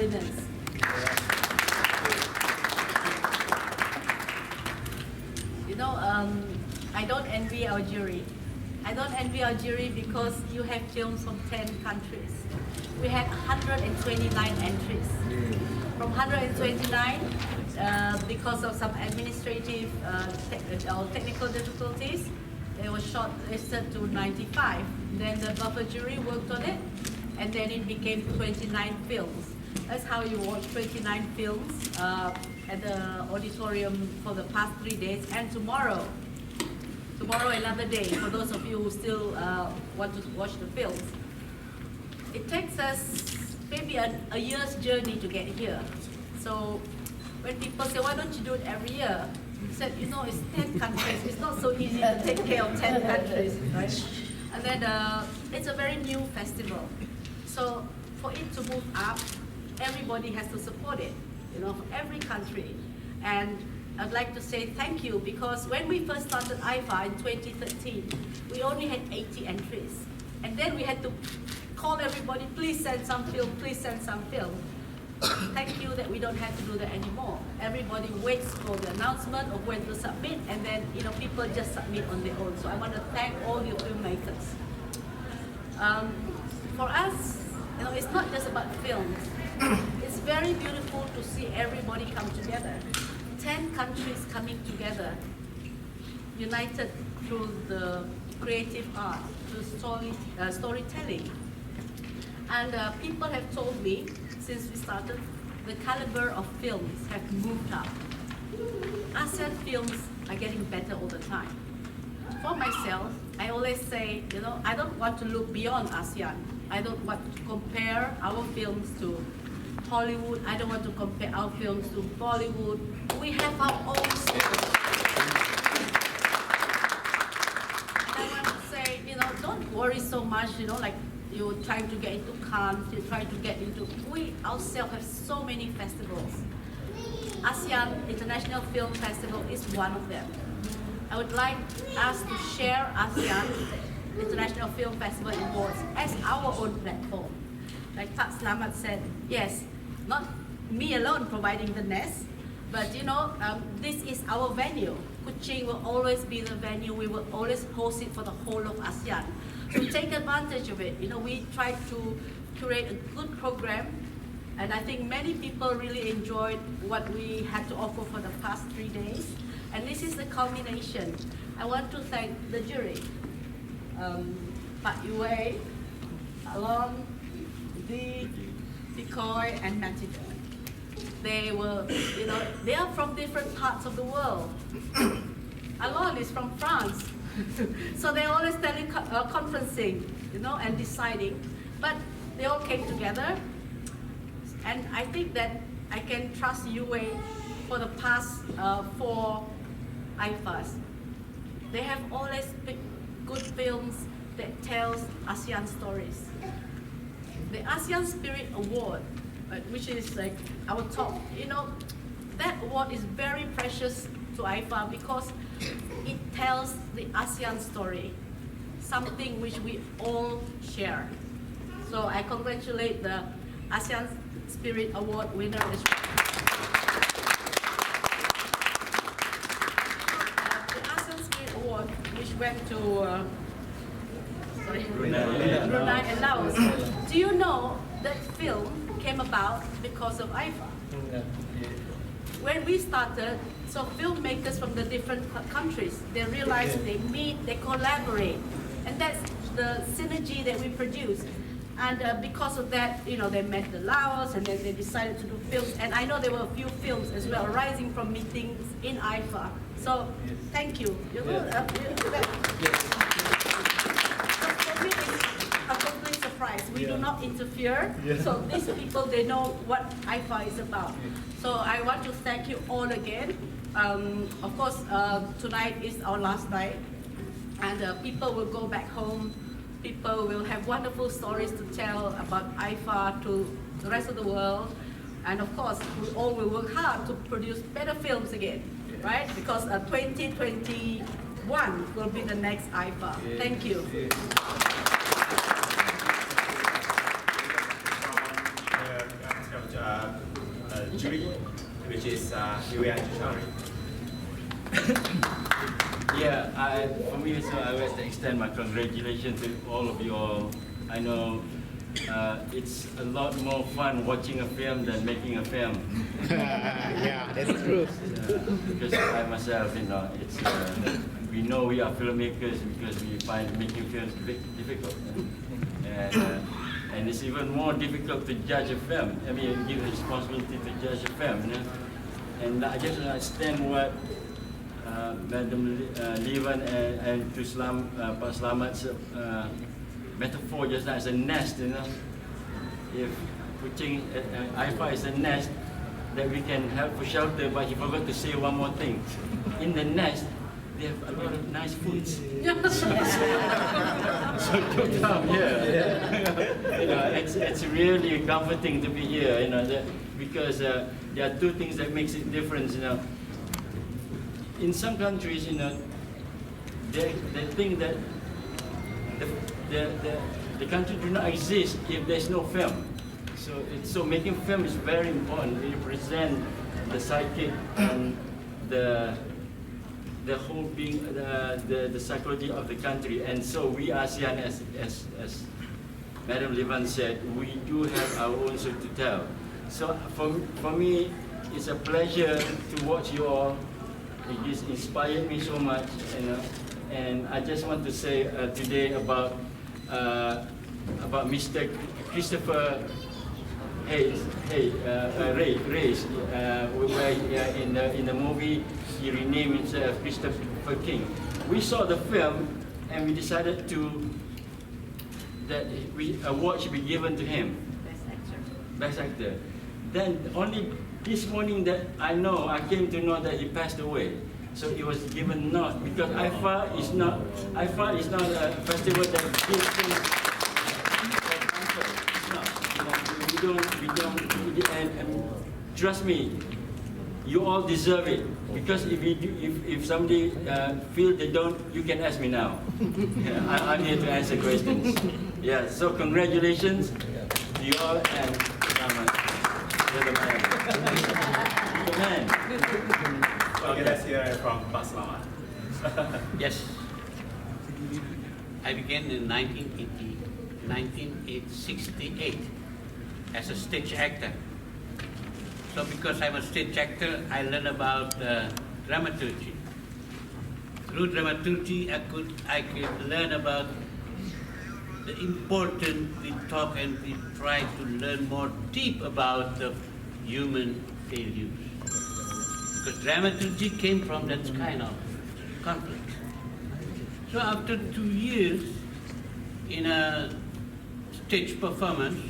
winners. You know, I don't envy our jury. I don't envy our jury because you have films from 10 countries. We had 129 entries. From 129, because of some administrative or technical difficulties, it was shortlisted to 95. Then the buffer jury worked on it, and then it became 29 films. That's how you watch 29 films at the auditorium for the past 3 days, and tomorrow another day for those of you who still want to watch the films. It takes us maybe a year's journey to get here. So when people say, why don't you do it every year? I said, you know, it's 10 countries. It's not so easy to take care of 10 countries, right? And then it's a very new festival. So for it to move up, everybody has to support it, you know, every country. And I'd like to say thank you, because when we first started AIFFA in 2013, we only had 80 entries. And then we had to call everybody, please send some film, please send some film. Thank you that we don't have to do that anymore. Everybody waits for the announcement of when to submit, and then, you know, people just submit on their own. So I want to thank all you filmmakers. For us, you know, it's not just about films. It's very beautiful to see everybody come together. 10 countries coming together, united through the creative art, through storytelling. And people have told me, since we started, the caliber of films have moved up. ASEAN films are getting better all the time. For myself, I always say, you know, I don't want to look beyond ASEAN. I don't want to compare our films to Hollywood. I don't want to compare our films to Bollywood. We have our own story. And I want to say, you know, don't worry so much, you know, like you're trying to get into Cannes, you're trying to get into, we ourselves have so many festivals. ASEAN International Film Festival is one of them. I would like us to share ASEAN International Film Festival Awards as our own platform. Like Pak Slamet said, yes, not me alone providing the nest, but you know, this is our venue. Kuching will always be the venue. We will always host it for the whole of ASEAN. So take advantage of it. You know, we try to create a good program, and I think many people really enjoyed what we had to offer for the past 3 days. And this is the culmination. I want to thank the jury, Pak Yue, Alon, Decoy, and Matida. They were, you know, they are from different parts of the world. Alon is from France, so they're always conferencing, you know, and deciding. But they all came together, and I think that I can trust Yue for the past 4 AIFFAs. They have always picked good films that tells ASEAN stories. The ASEAN Spirit Award, which is like our top, you know, that award is very precious to AIFFA because it tells the ASEAN story, something which we all share. So I congratulate the ASEAN Spirit Award winner as well. The ASEAN Spirit Award, which went to Brunei and Laos. Do you know that film came about because of AIFFA? When we started, so filmmakers from the different countries, they realized they meet, they collaborate, and that's the synergy that we produce. And because of that, you know, they met the Laos, and then they decided to do films. And I know there were a few films as well, rising from meetings in AIFFA. So thank you. For me, it's a complete surprise. We do not interfere. So these people, they know what AIFFA is about. So I want to thank you all again. Of course, tonight is our last night, and people will go back home. People will have wonderful stories to tell about AIFFA to the rest of the world. And of course, we all will work hard to produce better films again, right? Because 2021 will be the next AIFFA. Thank you. jury, which is Iwan Chari. Yeah, for me, so I wish to extend my congratulations to all of you all. I know it's a lot more fun watching a film than making a film. Yeah, that's true. Because I myself, we know we are filmmakers because we find making films difficult. And it's even more difficult to judge a film. I mean, give the responsibility to judge a film. And I just understand what Madam Livan and to Pak Slamat's metaphor just now as a nest, If Kuching, AIFFA is a nest that we can help for shelter, but he forgot to say one more thing. In the nest, they have a lot of nice foods. So to come here, it's really comforting to be here, because there are two things that makes it different, In some countries, they think that the country do not exist if there's no film. So making film is very important. It represents the psychic and the whole being, the psychology of the country. And so we ASEAN, as Madam Livan said, we do have our own story to tell. So for me, it's a pleasure to watch you all. It just inspired me so much, And I just want to say today about Mr. Christopher Hayes, where in the movie he renamed himself Christopher King. We saw the film and we decided that award should be given to him. Best actor. Then only this morning that I came to know that he passed away. So it was given not because AIFFA is not a festival that gives things. We don't, and trust me, you all deserve it. Because if somebody feel they don't, you can ask me now. I'm here to answer questions. Yeah, so congratulations to you all and you're the man. You're the man. Okay, let's hear from Pak Slamat. Yes. I began in 1968 as a stage actor. So because I'm a stage actor, I learned about dramaturgy. Through dramaturgy, I could learn about the important we talk and we try to learn more deep about the human failures. Because dramaturgy came from that kind of conflict. So after 2 years in a stage performance,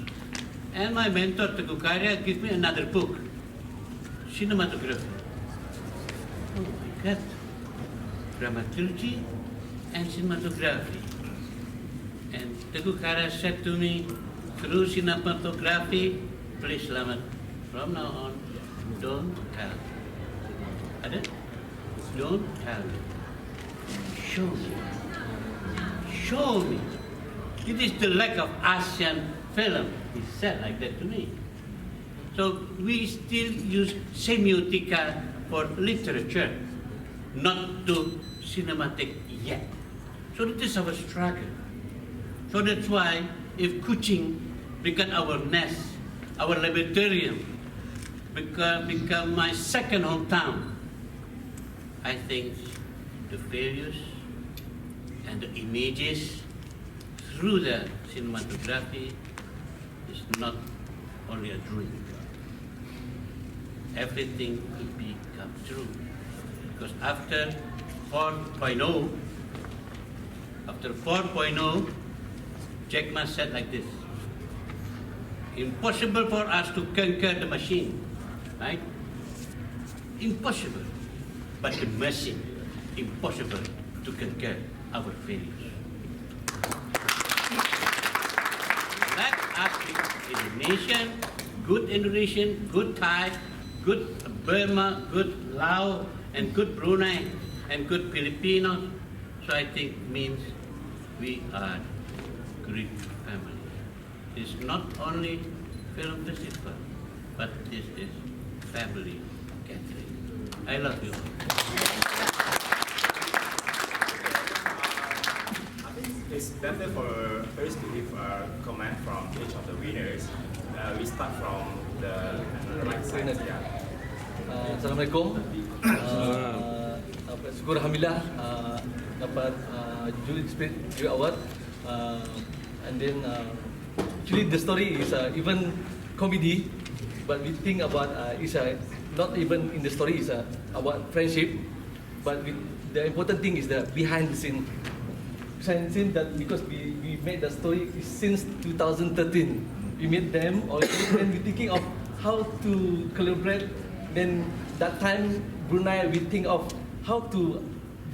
and my mentor Teguh Karya gave me another book, cinematography. Oh my God, dramaturgy and cinematography. And Teguh Karya said to me, through cinematography, please Slamat, from now on, don't tell. Don't tell me. Show me. Show me. It is the lack of ASEAN film. He said like that to me. So we still use semiotica for literature, not to cinematic yet. So this is our struggle. So that's why if Kuching become our nest, our laboratorium, become my second hometown, I think the failures and the images through the cinematography is not only a dream. Everything could become true. Because after 4.0, Jack Ma said like this: impossible for us to conquer the machine, right? Impossible. But the machine, impossible to conquer our failures. Let us be Indonesian, good Indonesian, good Thai, good Burma, good Laos, and good Brunei, and good Filipinos. So I think means we are great family. It's not only film festival, but this is family gathering. I love you. I think it's better for us to give a comment from each of the winners. We start from the right side. Yeah. Assalamualaikum. Syukur Alhamdulillah dapat Jury Award. And then actually the story is even comedy, but we think about is not even in the story is about friendship, but the important thing is the behind the scene. Behind the scene that because we made the story since 2013. We met them already and we thinking of how to collaborate. Then that time Brunei we think of how to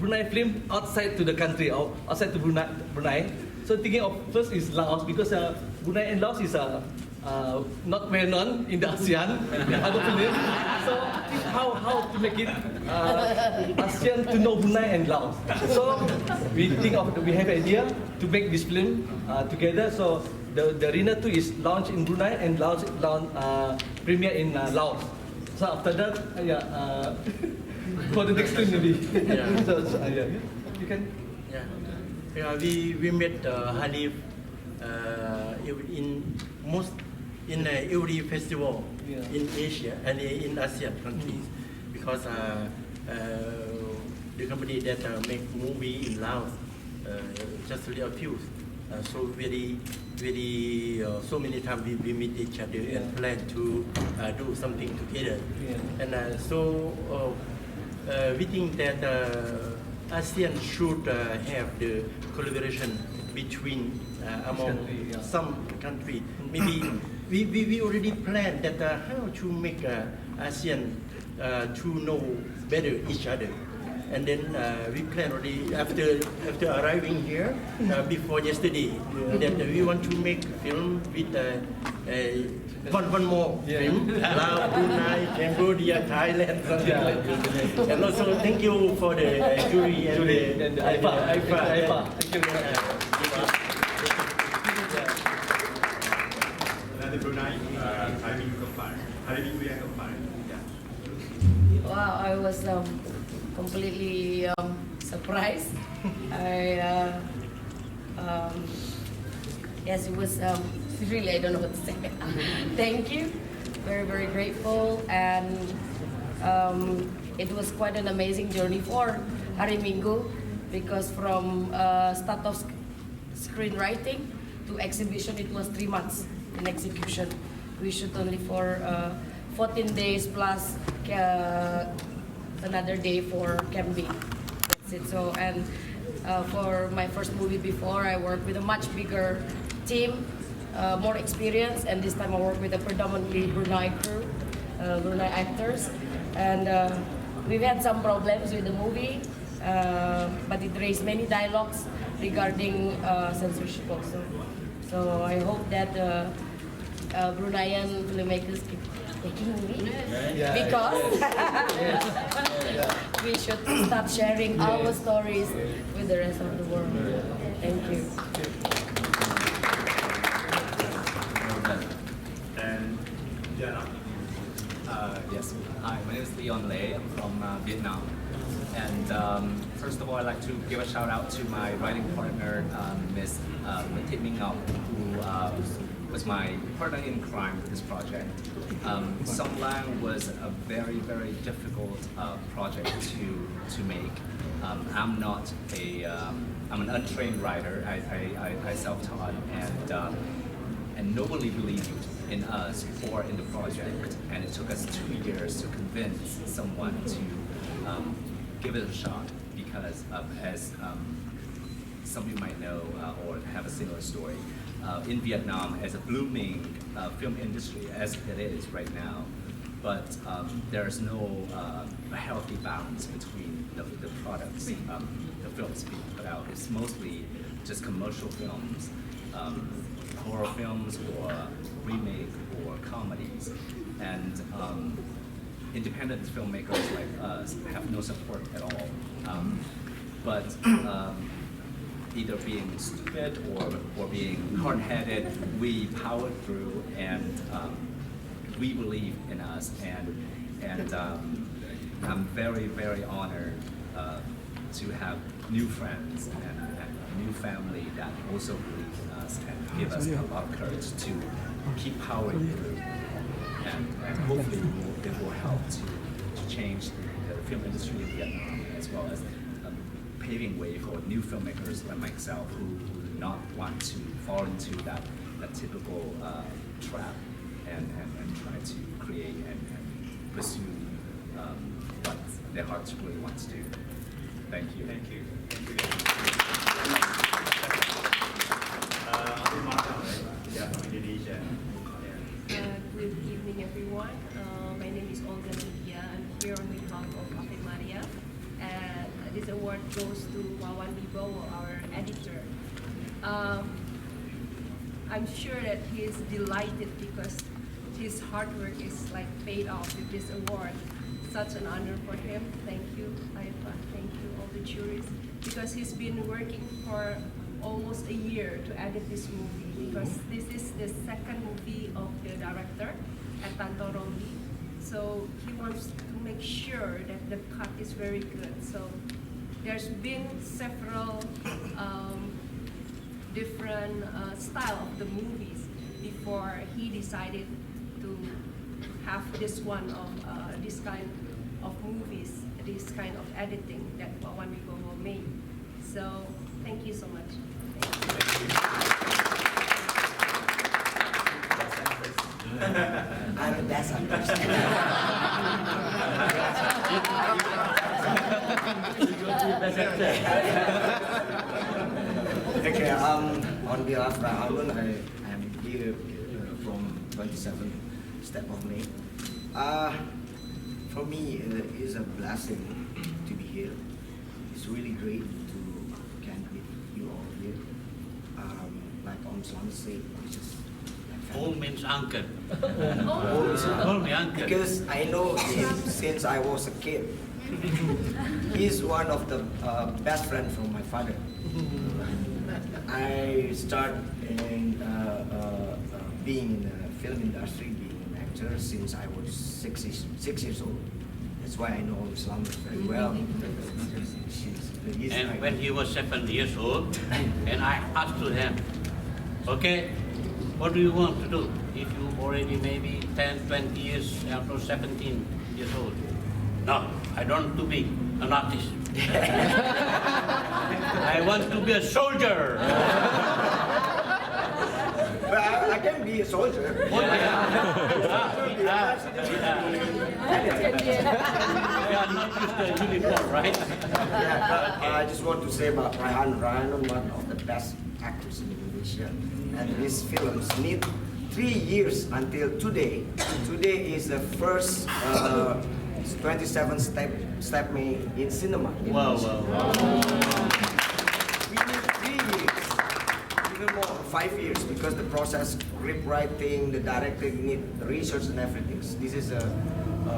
Brunei film outside to the country or outside to Brunei. So thinking of first is Laos because Brunei and Laos is not well known in the ASEAN other film. So think how to make it ASEAN to know Brunei and Laos. So we have an idea to make this film together. So the arena 2 is launched in Brunei and premiere in Laos. So after that, for the next film maybe. Yeah. So, you can. Yeah, we met Hanif in every festival in Asia and in ASEAN countries because the company that make movie in Laos just a few. So so many times we meet each other and plan to do something together. And we think that ASEAN should have the collaboration between among some countries. Maybe we already planned that how to make ASEAN to know better each other. And then we plan already after arriving here before yesterday that we want to make film with one more film, Laos, Brunei, Cambodia, Thailand, something like that. And also thank you for the jury and the AIFFA. Thank you. Another Brunei, hari minggu yang keempat. Yeah. Wow, I was completely surprised. Yes, it was really, I don't know what to say. Thank you, very, very grateful, and it was quite an amazing journey for Hari Minggu because from start of screenwriting to exhibition, it was 3 months in execution. We shoot only for 14 days plus another day for camping. That's it. So, and for my first movie before, I worked with a much bigger team, more experience, and this time I work with a predominantly Brunei crew, Brunei actors, and we've had some problems with the movie, but it raised many dialogues regarding censorship also. So I hope that Bruneian filmmakers keep making movies because we should start sharing our stories with the rest of the world. Thank you. And Diana. Yes, hi, my name is Leon Lei. I'm from Vietnam. And first of all, I'd like to give a shout out to my writing partner, Ms. Thit Minh Ngọc, who was my partner in crime with this project. Song Lang was a very, very difficult project to make. I'm not I'm an untrained writer. I self-taught, and nobody believed in us or in the project, and it took us 2 years to convince someone to give it a shot because as some of you might know or have a similar story, in Vietnam as a blooming film industry as it is right now, but there's no healthy balance between the products, the films being put out. It's mostly just commercial films, horror films or remake or comedies, and independent filmmakers like us have no support at all. But either being stupid or being hard-headed, we powered through and we believe in us, and I'm very, very honored to have new friends and a new family that also believe in us and give us a lot of courage to keep powering through. And hopefully it will help to change the film industry in Vietnam, as well as paving way for new filmmakers like myself who do not want to fall into that typical trap and try to create and pursue what their hearts really want to do. Thank you. Thank you. Yeah, from Indonesia. Good evening, everyone. My name is Olga Lydia. I'm here on behalf of Ave Maria. And this award goes to Wawan Wibowo, our editor. I'm sure that he is delighted because his hard work is like paid off with this award. Such an honor for him. Thank you, AIFFA. Thank you, all the juries. Because he's been working for almost a year to edit this movie, because this is the second movie of the director, Tanto Romi. So he wants to make sure that the cut is very good. So there's been several different style of the movies before he decided to have this one of this kind of movies, this kind of editing that Wawan Wibowo made. So thank you so much. I'm the best actress. Okay, on behalf of Arun, I am here from 27 Step of May. For me, it is a blessing to be here. It's really great to connect with you all here. Like Om Swan said, which is Old means uncle. Oh, Call me uncle. because I know him since I was a kid. He's one of the best friends from my father. I started in being in the film industry, being an actor since I was 6 years old. That's why I know Islam very well. And when he was 7 years old, and I asked to him, okay, what do you want to do if you already maybe 10, 20 years, or 17 years old? No, I don't want to be an artist. I want to be a soldier. But I can be a soldier. Oh, yeah, not just the uniform, right? Yeah, I just want to say about Raihan. Raihan is one of the best actors in Indonesia. And his films need 3 years until today. Today is the first 27 step me in cinema. Wow, wow, wow. We need 3 years, even more, 5 years, because the process, script writing, the directing, need research and everything. So this is a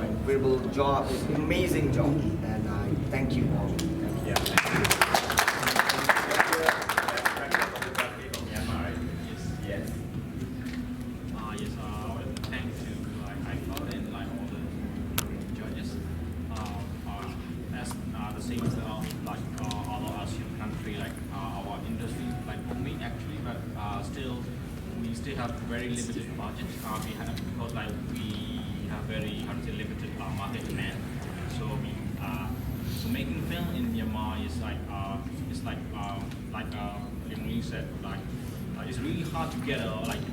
incredible job, it's an amazing job, and I thank you all. Thanks to AIFFA and all the judges. As the same as other ASEAN country, our industry, only actually, but we still have very limited budget. Because we have very limited market demand. So making film in Myanmar is Lim Lee said, it's really hard to get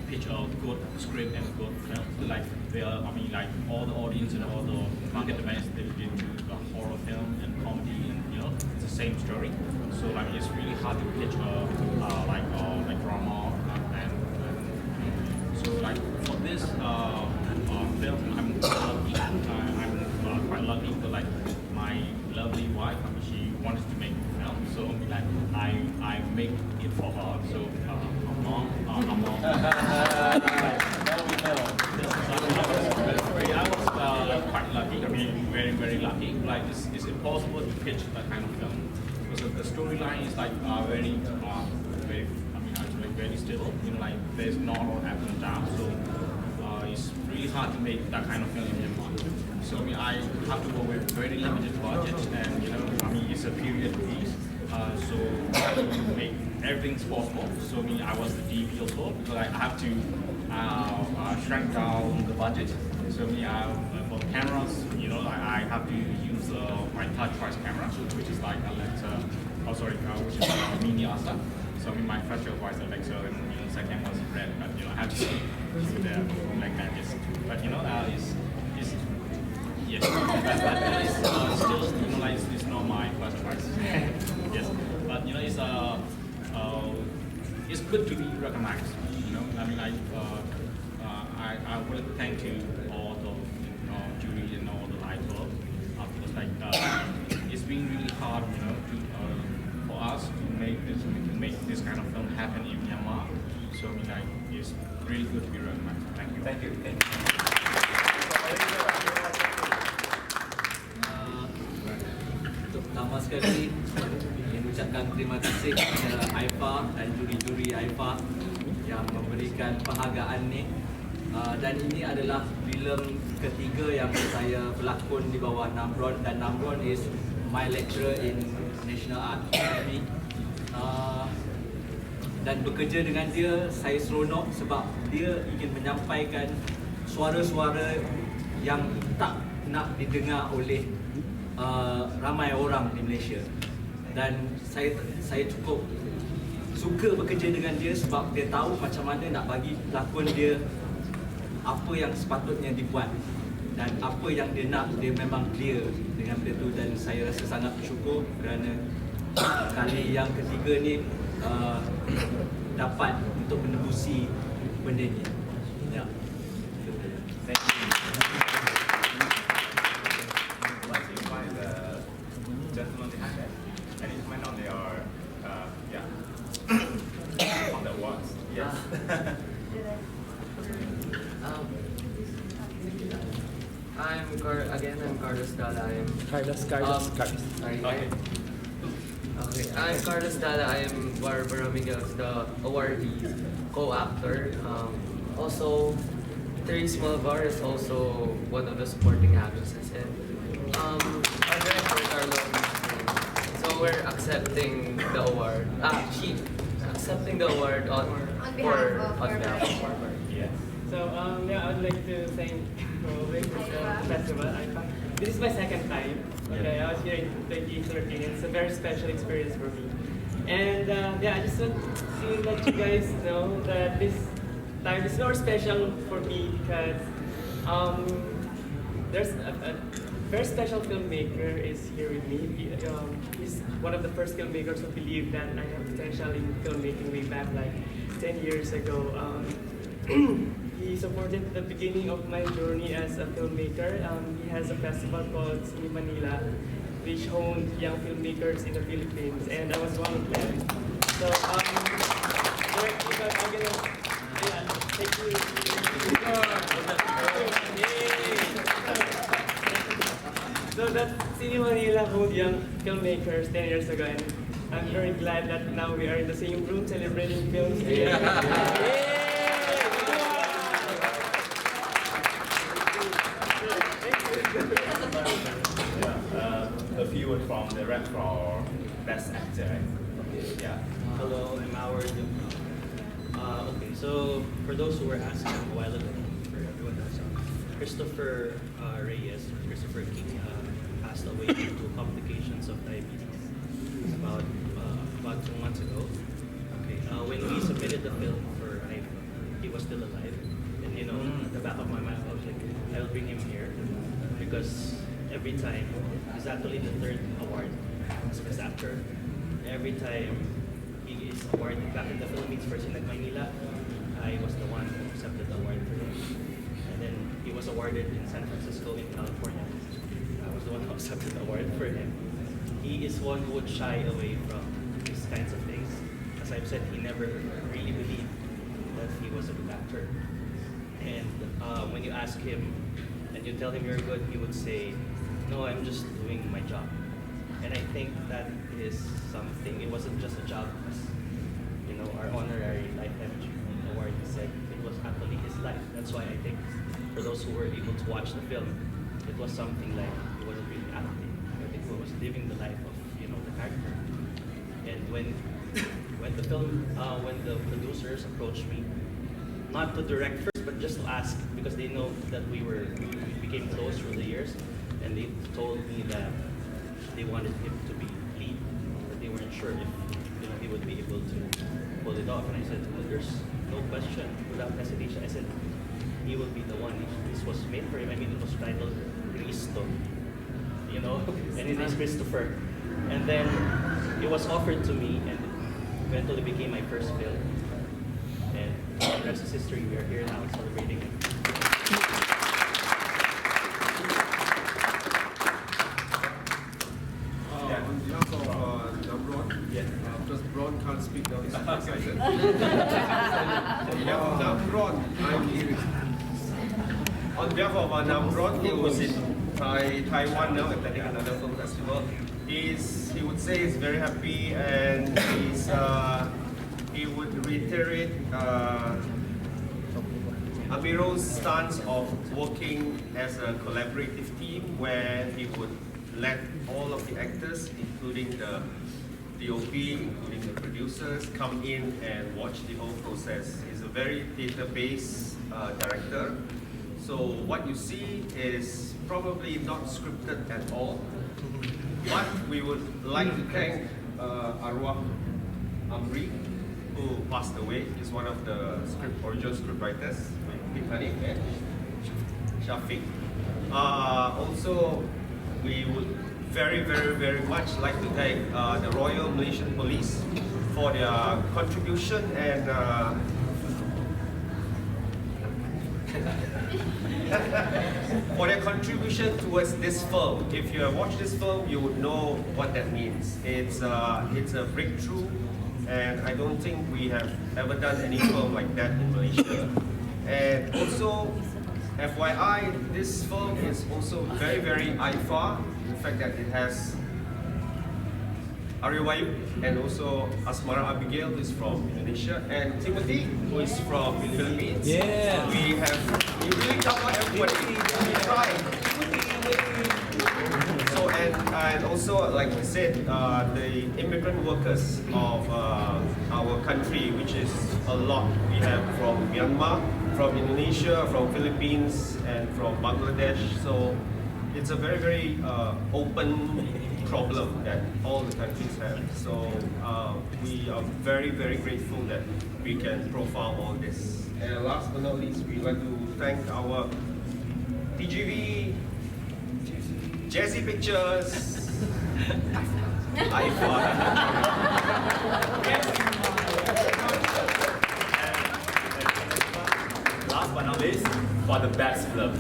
pitch a good script and good film. All the audience and all the market demands they do the horror film and comedy, and it's the same story. So it's really hard to pitch drama and so for this film, I'm lucky. I'm quite lucky because my lovely wife, she wanted to make a film, so I make it for her. So mom. I was quite lucky. Very, very lucky. It's impossible to pitch that kind of film because the storyline is very, very stable. There's not a lot up and down. So it's really hard to make that kind of film in Myanmar. So I mean, I have to work with very limited budget, and you know, I mean, it's a period piece. So I have to make everything's possible. So I mean, I was the DP also because I have to shrink down the budget. So I mean, for cameras, you know, I have to use my touch price camera, which is like which is mini ASA. So I mean, my first choice was Alexa, and you know, second was Red, but you know, I have to do that like that. Yes. But you know, it's yes, but it's still, you know, like it's not my first choice. Yes, but you know, it's good to be recognized. You know, I mean, I would thank you all the jury and all the light bulb because like it's been really hard, you know, for us to make this kind of film happen in Myanmar. So I mean, like, it's really good to be recognized. Thank you. Thank you. Pertama sekali ingin ucapkan terima kasih kepada AIFFA dan juri-juri AIFFA yang memberikan penghargaan ni. Dan ini adalah filem ketiga yang saya berlakon di bawah Namron, dan Namron is my lecturer in National Art Academy. Dan bekerja dengan dia saya seronok sebab dia ingin menyampaikan suara-suara yang tak nak didengar oleh ramai orang di Malaysia. Dan saya cukup suka bekerja dengan dia sebab dia tahu macam mana nak bagi pelakon dia apa yang sepatutnya dibuat dan apa yang dia nak, dia memang clear dengan benda tu. Dan saya rasa sangat bersyukur kerana kali yang ketiga ni dapat untuk menembusi benda ni. Ya. Thank you. Let's invite the gentleman behind that. Any comment on their on the awards? Yes. I'm Carlos Dalla. Sorry. Okay. I'm Carlos Dalla. I am Barbara Miguel's the awardee co-actor. Also, Therese Malvar is also one of the supporting actresses. And our director Carlo. So we're accepting the award. She accepting the award on behalf of Barbara. Yes. So I would like to thank the festival AIFFA. This is my second time. Okay, I was here in 2013. It's a very special experience for me. And I just want to let you guys know that this time is more special for me because there's a very special filmmaker is here with me. He's one of the first filmmakers who believed that I have potential in filmmaking way back like 10 years ago. He supported the beginning of my journey as a filmmaker. He has a festival called Cine Manila, which honed young filmmakers in the Philippines, and I was one of them. So, thank you. So that's Cine Manila honed young filmmakers 10 years ago, and I'm very glad that now we are in the same room celebrating films together. A few words from the rep for Best Actor. Yeah. Hello, I'm Howard. Okay, so for those who were asking a while ago, for everyone else, Christopher King passed away due to complications of diabetes about 2 months ago. Okay, when we submitted the film for AIFFA, he was still alive, and you know, at the back of my mind, I was like, I'll bring him here because every time, it's actually the third award as Best Actor. Every time he is awarded back in the Philippines first in Manila, I was the one who accepted the award for him. And then he was awarded in San Francisco in California. I was the one who accepted the award for him. He is one who would shy away from these kinds of things. As I've said, he never really believed that he was a good actor. And when you ask him and you tell him you're good, he would say, no, I'm just doing my job. And I think that is something. It wasn't just a job, as our honorary lifetime achievement award. He said it was actually his life. That's why I think for those who were able to watch the film, it was something like it wasn't really acting. I think it was living the life of the character. And when the producers approached me, not to direct first, but just to ask, because they know that we became close through the years, and they told me that they wanted him to be lead, but they weren't sure if he would be able to pull it off. And I said, well, there's no question, without hesitation. I said, he will be the one. This was made for him. I mean, it was titled Cristo, and his name is Christopher. And then it was offered to me, and it eventually became my first film. And the rest is history. We are here now celebrating it. On behalf of Namron, because Bron can't speak now, he's excited. Namron, I'm here. On behalf of Namron, he was in Taiwan now attending another film festival. He would say he's very happy, and he would reiterate Amiro's stance of working as a collaborative team, where he would let all of the actors, including the DOP, including the producers, come in and watch the whole process. He's a very theatre-based director. So what you see is probably not scripted at all. But we would like to thank Arwah Amri, who passed away. He's one of the original script writers with Hanif and Shafiq. Also, we would very, very, very much like to thank the Royal Malaysian Police for their contribution and for their contribution towards this film. If you have watched this film, you would know what that means. It's a breakthrough, and I don't think we have ever done any film like that in Malaysia. And also, FYI, this film is also very, very AIFFA. In fact, that it has Aryawayu and also Asmara Abigail, who is from Indonesia, and Timothy, who is from the Philippines. Yeah. We really cover everybody. We try. So, and also, like we said, the immigrant workers of our country, which is a lot. We have from Myanmar, from Indonesia, from Philippines, and from Bangladesh. So it's a very, very open problem that all the countries have. So we are very, very grateful that we can profile all this. And last but not least, we'd like to thank our TGV, Jazzy Pictures, AIFFA. Last but not least, for the best film.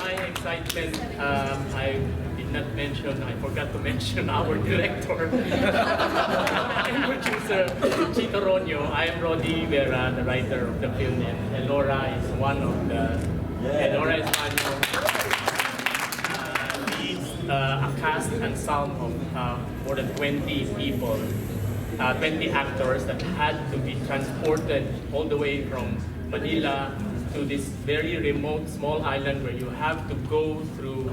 My excitement, I did not mention, I forgot to mention our director and producer, Chito Ronyo. I am Rodi Vera, the writer of the film, and Laura is one of the, Laura is one of leads a cast ensemble of more than 20 people, 20 actors that had to be transported all the way from Manila to this very remote small island where you have to go through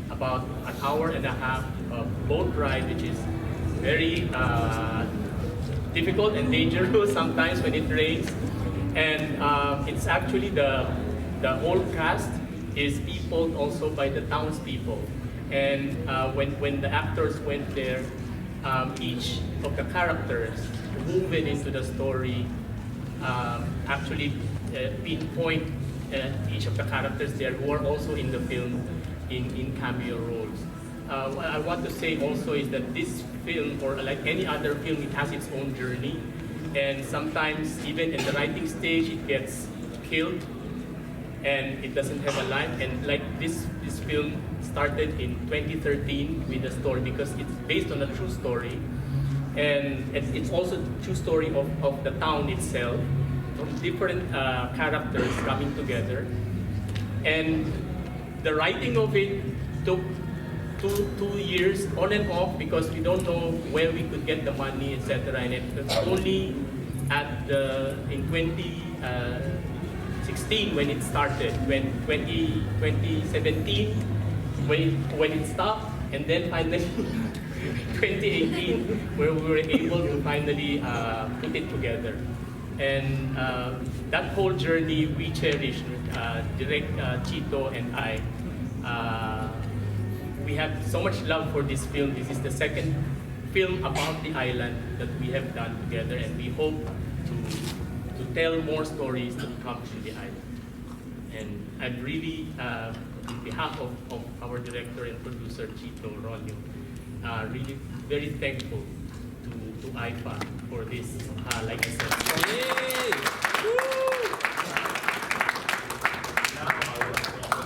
about an hour and a half of boat ride, which is very difficult and dangerous sometimes when it rains. And it's actually the whole cast is peopled also by the townspeople. And when the actors went there, each of the characters woven into the story actually pinpoint each of the characters there who are also in the film in cameo roles. What I want to say also is that this film, or like any other film, it has its own journey, and sometimes even in the writing stage it gets killed and it doesn't have a life. And like this film started in 2013 with a story because it's based on a true story, and it's also a true story of the town itself, from different characters coming together. And the writing of it took two years on and off because we don't know where we could get the money, etc. And it was only in 2016 when it started, when 2017 when it stopped, and then finally 2018 where we were able to finally put it together. And that whole journey we cherish. Chito and I, we have so much love for this film. This is the second film about the island that we have done together, and we hope to tell more stories that come to the island. And I'm really, on behalf of our director and producer Chito Ronyo, really very thankful to AIFFA for this, like I said.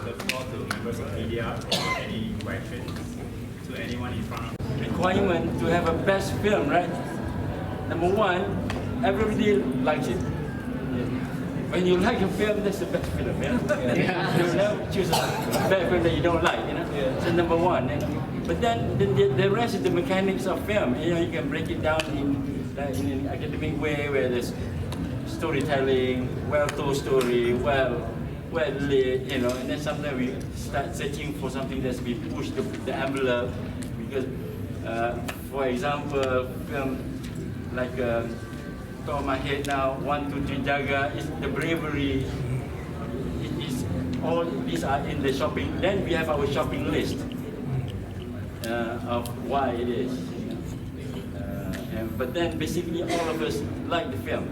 The floor to members of media for any questions to anyone in front of you. Requirement to have a best film, right? Number one, everybody likes it. When you like a film, that's the best film. You never choose a bad film that you don't like. So number one. But then the rest is the mechanics of film. You can break it down in an academic way where there's storytelling, well-told story, well lit, and then sometimes we start searching for something that's been pushed the envelope, because, for example, film like top of my head now, 1, 2, 3 Jaga, is the bravery. All these are in the shopping. Then we have our shopping list of why it is. But then basically all of us like the film,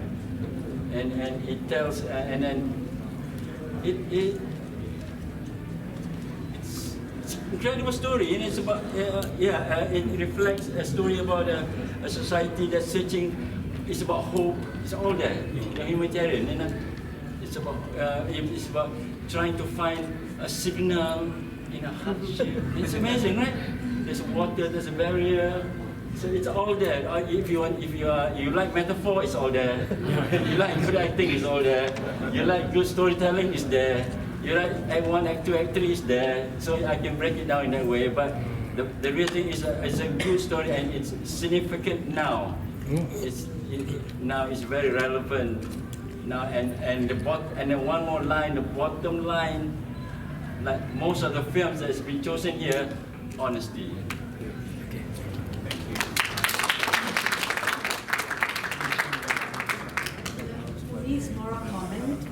and it tells, and then. It's incredible story, and it's about it reflects a story about a society that's searching. It's about hope. It's all there. Humanitarian, it's about trying to find a signal in a hardship. It's amazing, right? There's water. There's a barrier. So it's all there. If you like metaphor, it's all there. You like good acting, it's all there. You like good storytelling, it's there. You like act 1, act 2, act 3, it's there. So I can break it down in that way. But the real thing is it's a good story, and it's significant now. Now it's very relevant now. And then one more line, the bottom line, like most of the films that's been chosen here, honesty. Please, more comment.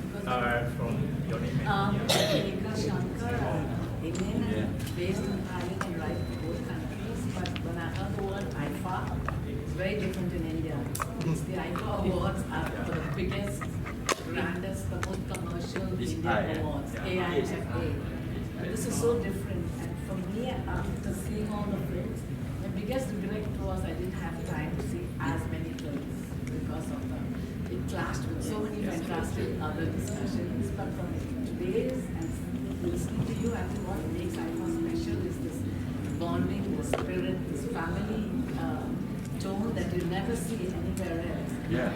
From your name. Shankar, based in Thailand and right both countries, but when I heard the word AIFFA, it's very different in India. It's the AIFFA awards are the biggest, grandest, the most commercial Indian awards, AIFFA. This is so different, and for me, after seeing all the films, my biggest regret was I didn't have time to see as many films because of it clashed with so many fantastic other discussions. But from today's and listening to you, I think what makes AIFFA special is this bonding, the spirit, this family tone that you never see anywhere else. Yeah.